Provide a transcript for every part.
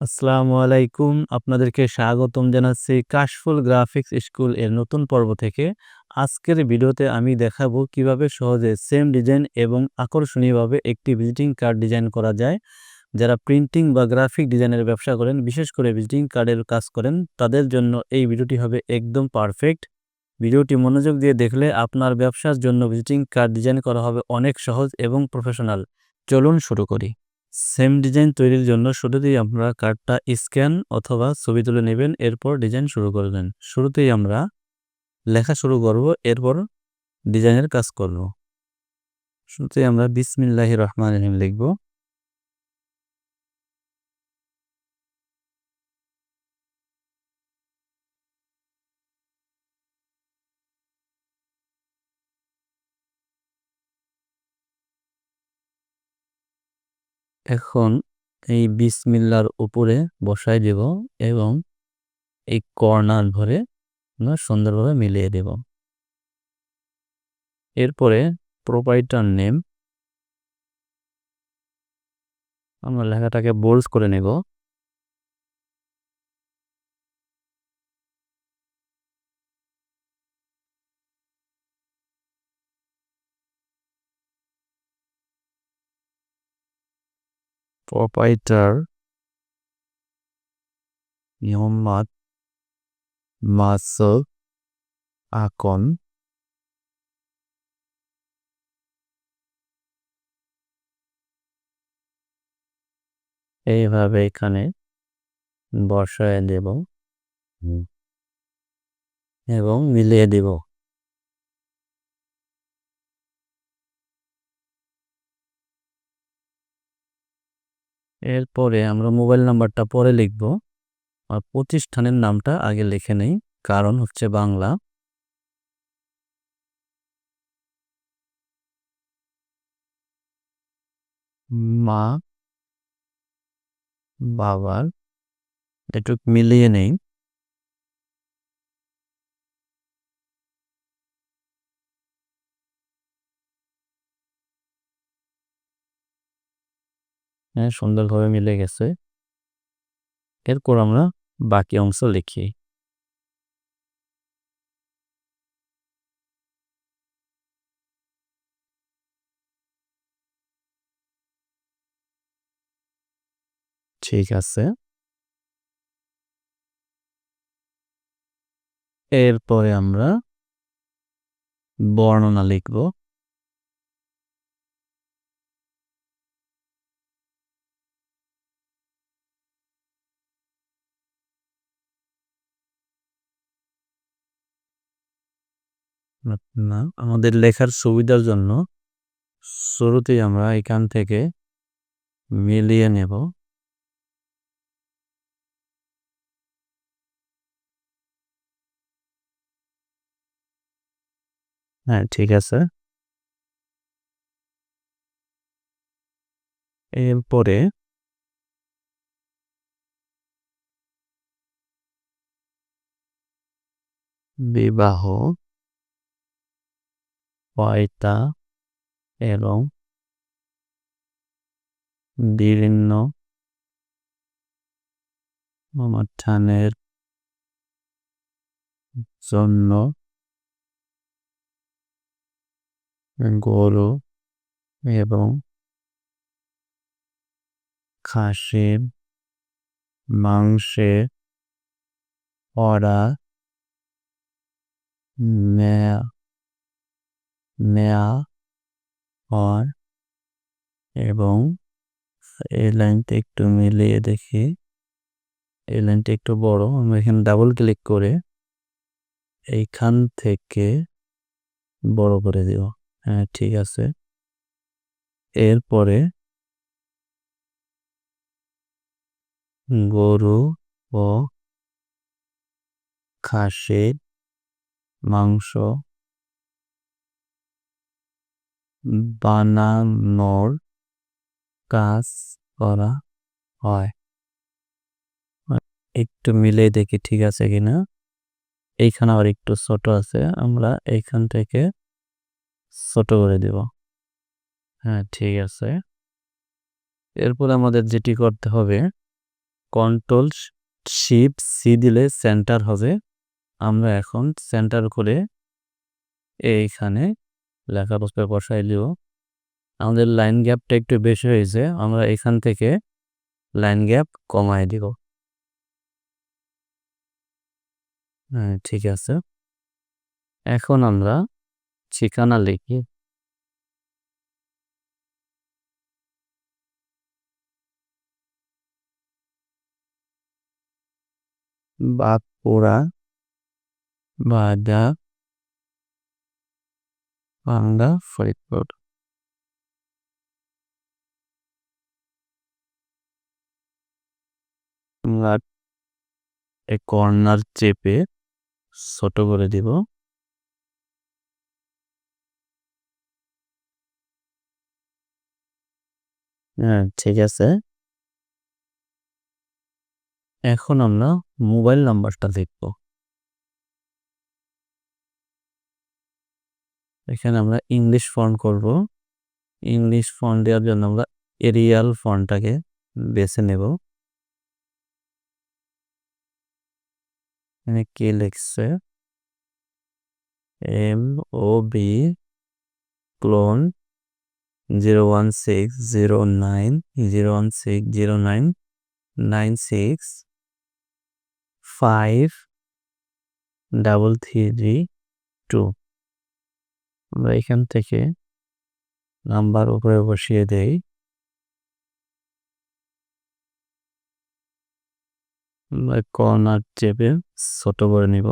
আসসালামু আলাইকুম। আপনাদেরকে স্বাগতম জানাচ্ছি কাশফুল গ্রাফিক্স স্কুল এর নতুন পর্ব থেকে। আজকের ভিডিওতে আমি দেখাবো কিভাবে সহজে সেম ডিজাইন এবং আকর্ষণীয়ভাবে একটি ভিজিটিং কার্ড ডিজাইন করা যায়। যারা প্রিন্টিং বা গ্রাফিক ডিজাইনের ব্যবসা করেন, বিশেষ করে ভিজিটিং কার্ডের কাজ করেন, তাদের জন্য এই ভিডিওটি হবে একদম পারফেক্ট। ভিডিওটি মনোযোগ দিয়ে দেখলে আপনার ব্যবসার জন্য ভিজিটিং কার্ড ডিজাইন করা হবে অনেক সহজ এবং প্রফেশনাল। চলুন শুরু করি। সেম ডিজাইন তৈরির জন্য শুরুতেই আমরা কার্ডটা স্ক্যান অথবা ছবি তুলে নেবেন, এরপর ডিজাইন শুরু করবেন। শুরুতেই আমরা লেখা শুরু করব, এরপর ডিজাইনের কাজ করব। শুরুতেই আমরা বিসমিল্লাহির রহমানির রহিম লিখব। এখন এই বিসমিল্লার উপরে বসাই দেব এবং এই কর্নার ধরে আমরা সুন্দরভাবে মিলিয়ে দেব। এরপরে প্রোপাইটার নেম আমরা লেখাটাকে বোল্ড করে নেব। প্রোপাইটার মোহাম্মদ মাসুদ আকন। এইভাবে এখানে বসায় দেব এবং মিলিয়ে দেব। এরপরে আমরা মোবাইল নাম্বারটা পরে লিখব, আর প্রতিষ্ঠানের নামটা আগে লিখে নেই, কারণ হচ্ছে বাংলা। মা বাবার একটু মিলিয়ে নেই। হ্যাঁ, সুন্দরভাবে মিলে গেছে। এরপর আমরা বাকি অংশ লিখি। ঠিক আছে। এরপরে আমরা বর্ণনা লিখব। আমাদের লেখার সুবিধার জন্য শুরুতেই আমরা এখান থেকে মিলিয়ে নেব। হ্যাঁ, ঠিক আছে। এরপরে বিবাহ, পয়তা এবং বিভিন্ন অনুষ্ঠানের জন্য গরু এবং খাসির মাংসের অর্ডার নেয়া নেয়া হয় এবং এই লাইনটা একটু মিলিয়ে দেখি। এই লাইনটা একটু বড়, আমরা এখানে ডাবল ক্লিক করে এইখান থেকে বড় করে দেব। হ্যাঁ, ঠিক আছে। এরপরে গরু ও খাসির মাংস বানানোর কাজ করা হয়। একটু মিলে দেখি ঠিক আছে কিনা। এইখানে আবার একটু ছোট আছে, আমরা এইখান থেকে ছোট করে দেব। হ্যাঁ, ঠিক আছে। এরপর আমাদের যেটি করতে হবে, কন্ট্রোল শিফট সি দিলে সেন্টার হবে। আমরা এখন সেন্টার করে এইখানে লেখাটা বসাই দিব। আমাদের লাইন গ্যাপটা একটু বেশি হয়েছে, আমরা এখান থেকে লাইন গ্যাপ কমায় দিব। হ্যাঁ, ঠিক আছে। এখন আমরা ঠিকানা লিখি। বাঁকুড়া, বাড্ডা, বাংলা, ফরিদপুর। আমরা এই কর্নার চেপে ছোট করে দিব। হ্যাঁ, ঠিক আছে। এখন আমরা মোবাইল নাম্বারটা লিখব। এখানে আমরা ইংলিশ ফন্ট করব। ইংলিশ ফন্ট দেওয়ার জন্য আমরা এরিয়াল ফন্টটাকে বেছে নেব। এখানে কি লিখছে? MOB clone 01609 01609965332। আমরা এখান থেকে নাম্বার উপরে বসিয়ে দেই। কর্নার চেপে ছোট করে নিব।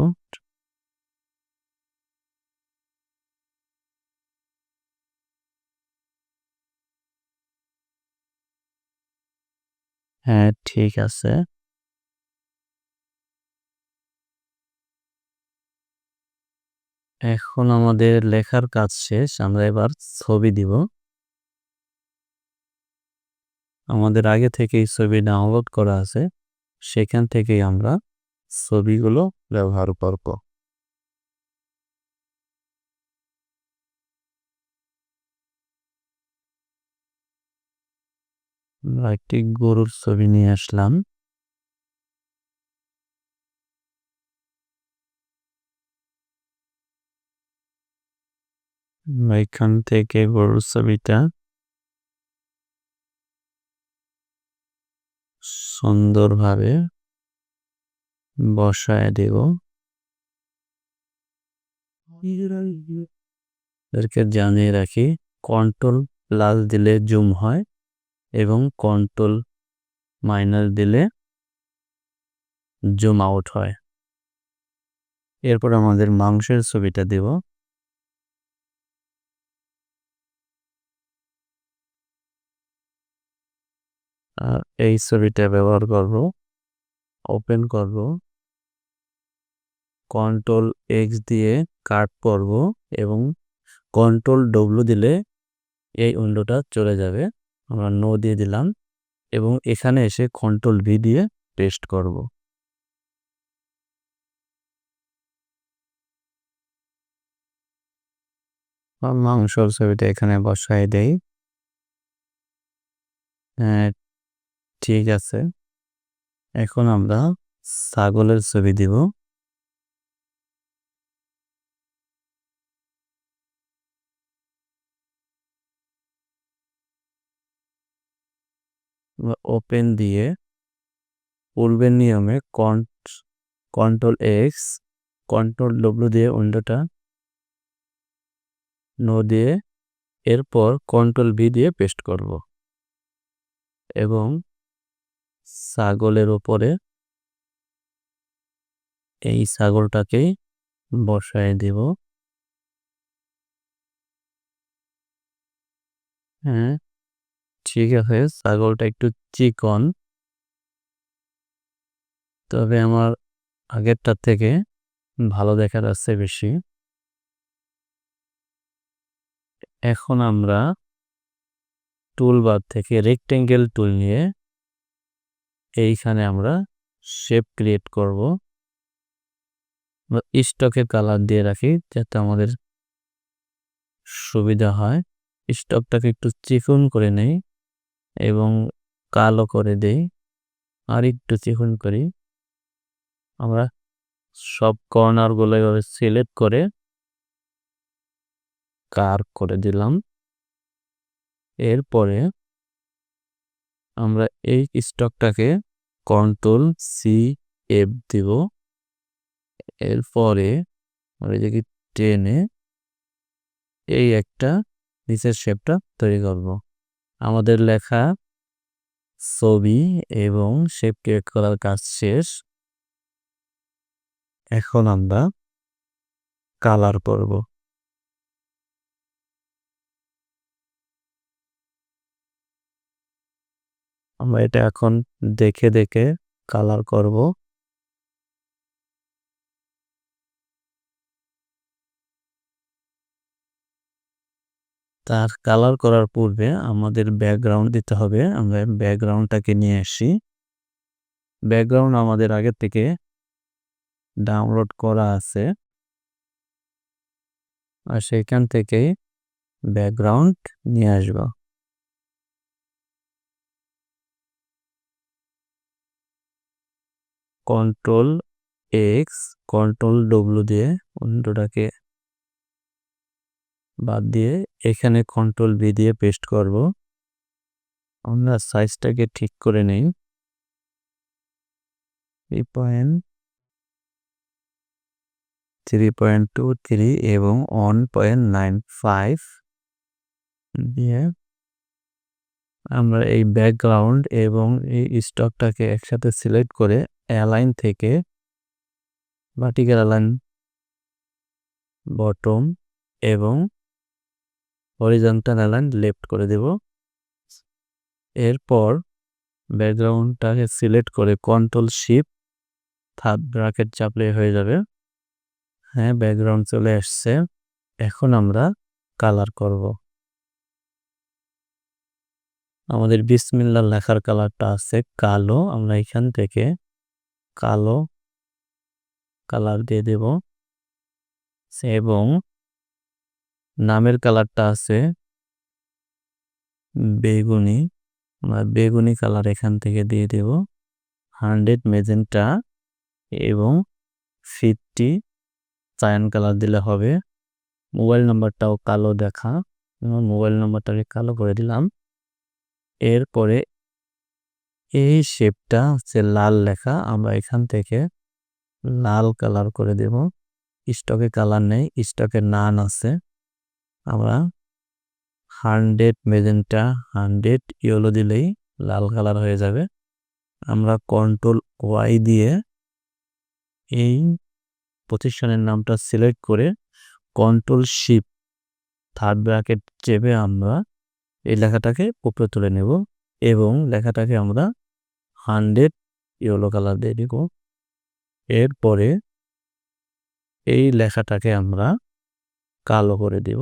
হ্যাঁ, ঠিক আছে। এখন আমাদের লেখার কাজ শেষ, আমরা এবার ছবি দিব। আমাদের আগে থেকেই ছবি ডাউনলোড করা আছে, সেখান থেকেই আমরা ছবিগুলো ব্যবহার করব। আমরা একটি গরুর ছবি নিয়ে আসলাম। এখান থেকে গরুর ছবিটা সুন্দরভাবে বসায় দেব। এদেরকে জানিয়ে রাখি, কন্ট্রোল প্লাস দিলে জুম হয় এবং কন্ট্রোল মাইনাস দিলে জুম আউট হয়। এরপর আমাদের মাংসের ছবিটা দেব। এই ছবিটা ব্যবহার করব। ওপেন করব, কন্ট্রোল এক্স দিয়ে কাট করব এবং কন্ট্রোল ডব্লিউ দিলে এই উইন্ডোটা চলে যাবে। আমরা নো দিয়ে দিলাম এবং এখানে এসে কন্ট্রোল ভি দিয়ে পেস্ট করব। মাংসর ছবিটা এখানে বসায় দেই। হ্যাঁ, ঠিক আছে। এখন আমরা ছাগলের ছবি দিব। ওপেন দিয়ে পূর্বের নিয়মে কন্ট্রোল এক্স কন্ট্রোল ডব্লিউ দিয়ে উইন্ডোটা নো দিয়ে এরপর কন্ট্রোল ভি দিয়ে পেস্ট করব এবং ছাগলের উপরে এই ছাগলটাকে বসায় দেব। হ্যাঁ, ঠিক আছে। ছাগলটা একটু চিকন, তবে আমার আগেরটার থেকে ভালো দেখা যাচ্ছে বেশি। এখন আমরা টুলবার থেকে রেক্টেঙ্গেল টুল নিয়ে এইখানে আমরা শেপ ক্রিয়েট করব। স্টকের কালার দিয়ে রাখি যাতে আমাদের সুবিধা হয়। স্টকটাকে একটু চিকন করে নেই এবং কালো করে দেই। আর একটু চিকন করি। আমরা সব কর্নারগুলো এভাবে সিলেক্ট করে কার্ভ করে দিলাম। এরপরে আমরা এই স্টকটাকে Ctrl+C+F দিব। এরপরে আমরা এদিকে টেনে এই একটা নিচের শেপটা তৈরি করব। আমাদের লেখা, ছবি এবং শেপ ক্রিয়েট করার কাজ শেষ। এখন আমরা কালার করব। আমরা এটা এখন দেখে দেখে কালার করব। তার কালার করার পূর্বে আমাদের ব্যাকগ্রাউন্ড দিতে হবে। আমরা ব্যাকগ্রাউন্ডটাকে নিয়ে আসি। ব্যাকগ্রাউন্ড আমাদের আগে থেকে ডাউনলোড করা আছে, আর সেখান থেকে ব্যাকগ্রাউন্ড নিয়ে আসব। Ctrl+X Ctrl+W দিয়ে উইন্ডোটাকে বাদ দিয়ে এখানে Ctrl+V দিয়ে পেস্ট করব। আমরা সাইজটাকে ঠিক করে নেই। 3.23 এবং 1.95 দিয়ে আমরা এই ব্যাকগ্রাউন্ড এবং এই স্টকটাকে একসাথে সিলেক্ট করে অ্যালাইন থেকে ভার্টিক্যাল অ্যালাইন বটম এবং হরিজন্টাল অ্যালাইন লেফট করে দেব। এরপর ব্যাকগ্রাউন্ডটাকে সিলেক্ট করে Ctrl+Shift থার্ড ব্র্যাকেট চাপলে হয়ে যাবে। হ্যাঁ, ব্যাকগ্রাউন্ড চলে আসছে। এখন আমরা কালার করব। আমাদের বিসমিল্লাহ লেখার কালারটা আছে কালো। আমরা এখান থেকে কালো কালার দিয়ে দেব এবং নামের কালারটা আছে বেগুনি। আমরা বেগুনি কালার এখান থেকে দিয়ে দেব। 100 মেজেন্টা এবং 50 সায়ান কালার দিলে হবে। মোবাইল নাম্বারটাও কালো দেখা, মোবাইল নাম্বারটাকে কালো করে দিলাম। এরপরে এই শেপটা হচ্ছে লাল লেখা, আমরা এখান থেকে লাল কালার করে দেব। স্টকে কালার নেই, স্টকে নান আছে। আমরা 100 মেজেন্টা 100 ইয়েলো দিলেই লাল কালার হয়ে যাবে। আমরা Ctrl+Y দিয়ে এই প্রতিষ্ঠানের নামটা সিলেক্ট করে Ctrl+Shift থার্ড ব্র্যাকেট চেপে আমরা এই লেখাটাকে উপরে তুলে নেব এবং লেখাটাকে আমরা 100 ইয়েলো কালার দিয়ে দিব। এরপরে এই লেখাটাকে আমরা কালো করে দেব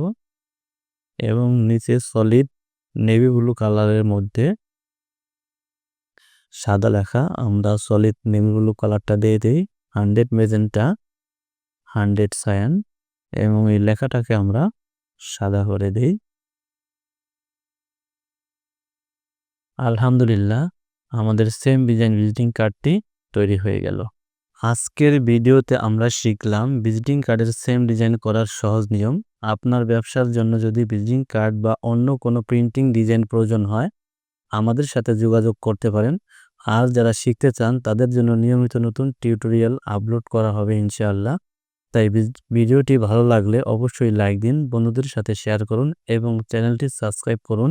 এবং নিচে সলিড নেভি ব্লু কালারের মধ্যে সাদা লেখা, আমরা সলিড নেভি ব্লু কালারটা দিয়ে দিই। 100 মেজেন্টা 100 সায়ান এবং এই লেখাটাকে আমরা সাদা করে দিই। আলহামদুলিল্লাহ, আমাদের সেম ডিজাইন ভিজিটিং কার্ডটি তৈরি হয়ে গেল। আজকের ভিডিওতে আমরা শিখলাম ভিজিটিং কার্ডের সেম ডিজাইন করার সহজ নিয়ম। আপনার ব্যবসার জন্য যদি ভিজিটিং কার্ড বা অন্য কোনো প্রিন্টিং ডিজাইন প্রয়োজন হয়, আমাদের সাথে যোগাযোগ করতে পারেন। আর যারা শিখতে চান তাদের জন্য নিয়মিত নতুন টিউটোরিয়াল আপলোড করা হবে ইনশাআল্লাহ। তাই ভিডিওটি ভালো লাগলে অবশ্যই লাইক দিন, বন্ধুদের সাথে শেয়ার করুন এবং চ্যানেলটি সাবস্ক্রাইব করুন।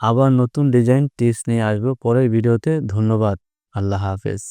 আবার নতুন ডিজাইন টিপস নিয়ে আসবো পরের ভিডিওতে। ধন্যবাদ। আল্লাহ হাফেজ।